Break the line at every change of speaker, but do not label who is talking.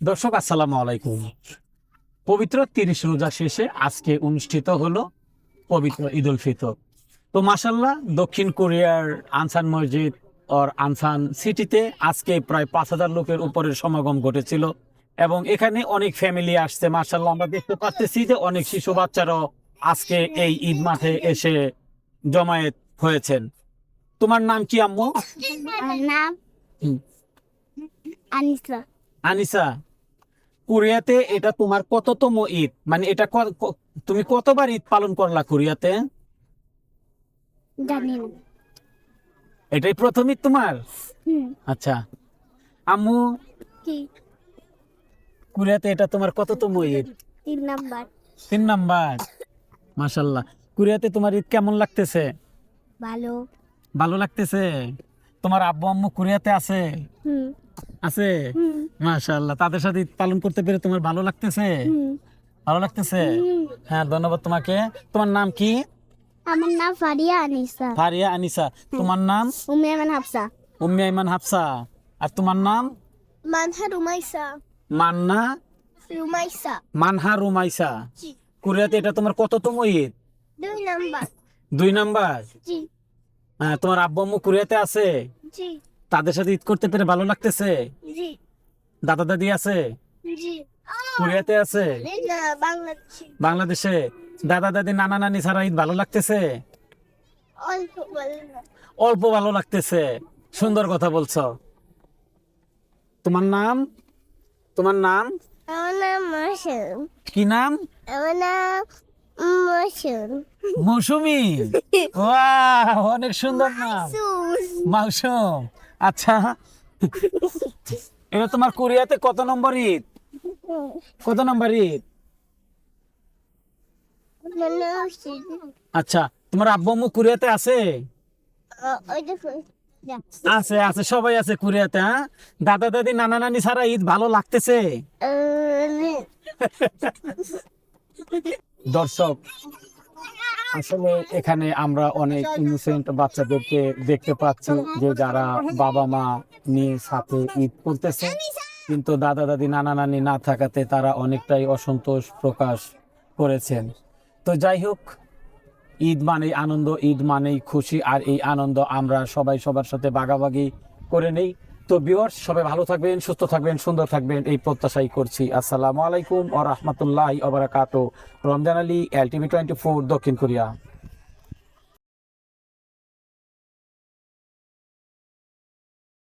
দর্শক আসসালামু আলাইকুম। পবিত্র 30 রোজা শেষে আজকে অনুষ্ঠিত হলো পবিত্র ঈদ উল ফিতর। তো মাশাল্লাহ, দক্ষিণ কোরিয়ার আনসান মসজিদ আর আনসান সিটিতে আজকে প্রায় 5,000 লোকের উপরের সমাগম ঘটেছিল এবং এখানে অনেক ফ্যামিলি আসছে। মাশাল্লাহ, আমরা দেখতে পাচ্ছি যে অনেক শিশু বাচ্চারাও আজকে এই ঈদ মাঠে এসে জমায়েত হয়েছেন। তোমার নাম কি আম্মু?
আমার নাম আনিসা।
আনিসা, কোরিয়াতে এটা তোমার কততম ঈদ? মানে এটা তুমি কতবার ঈদ পালন করলা কোরিয়াতে?
জানি না।
এটাই প্রথম ঈদ তোমার?
হুম,
আচ্ছা আম্মু,
কি
কোরিয়াতে এটা তোমার কততম ঈদ?
3 নাম্বার।
3 নাম্বার। মাশাল্লাহ, কোরিয়াতে তোমার ঈদ কেমন লাগতেছে?
ভালো।
ভালো লাগতেছে? তোমার আব্বু আম্মু কোরিয়াতে আছে?
হুম
আছে?
হুম
মাশাল্লাহ, তাদের সাথে ঈদ পালন করতে পেরে তোমার ভালো লাগতেছে?
হুম
ভালো লাগতেছে?
হুম।
হ্যাঁ, ধন্যবাদ তোমাকে। তোমার নাম কি?
আমার নাম ফারিয়া আনিসা।
ফারিয়া আনিসা। তোমার নাম?
উম্মে আমান হাফসা।
উম্মে আইমান হাফসা। আর তোমার নাম?
মানহা রুমাইসা।
মান্না
রুমাইসা।
মানহা রুমাইসা।
জি।
কোরিয়াতে এটা তোমার কততম ঈদ?
2 নাম্বার।
2 নাম্বার।
জি
হ্যাঁ, তোমার আব্বু আম্মু কোরিয়াতে আছে?
জি
তাদের সাথে ঈদ করতে পেরে ভালো লাগতেছে?
জি
দাদা দাদি আছে?
জি।
কোরিয়াতে আছে?
না, বাংলাদেশি।
বাংলাদেশে? দাদা দাদি নানা নানি ছাড়া ঈদ ভালো লাগতেছে?
অল্প বলে না।
অল্প ভালো লাগতেছে। সুন্দর কথা বলছো। তোমার নাম? তোমার নাম
আমার নাম মাসুম।
কি নাম?
আমার নাম মাসুম।
মৌসুমী। বাহ, অনেক সুন্দর নাম। মৌসুম। আচ্ছা, এটা তোমার কোরিয়াতে কত নম্বর ঈদ? কত নম্বর ঈদ? আচ্ছা, তোমার আব্বু আম্মু কোরিয়াতে আছে? আছে আছে, সবাই আছে কোরিয়াতে। হ্যাঁ, দাদা দাদি নানা নানি ছাড়া ঈদ ভালো লাগতেছে? দর্শক, আসলে এখানে আমরা অনেক ইনোসেন্ট বাচ্চাদেরকে দেখতে পাচ্ছি যে যারা বাবা মা নিয়ে সাথে ঈদ করতেছে, কিন্তু দাদা দাদি নানা নানি না থাকাতে তারা অনেকটাই অসন্তোষ প্রকাশ করেছেন। তো যাই হোক, ঈদ মানেই আনন্দ, ঈদ মানেই খুশি, আর এই আনন্দ আমরা সবাই সবার সাথে ভাগাভাগি করে নেই। তো ভিউয়ার্স, সবাই ভালো থাকবেন, সুস্থ থাকবেন, সুন্দর থাকবেন, এই প্রত্যাশাই করছি। আসসালামু আলাইকুম ওয়া রাহমাতুল্লাহি ওয়া বারাকাতুহু। রমজান আলী, LTV 24, দক্ষিণ কোরিয়া।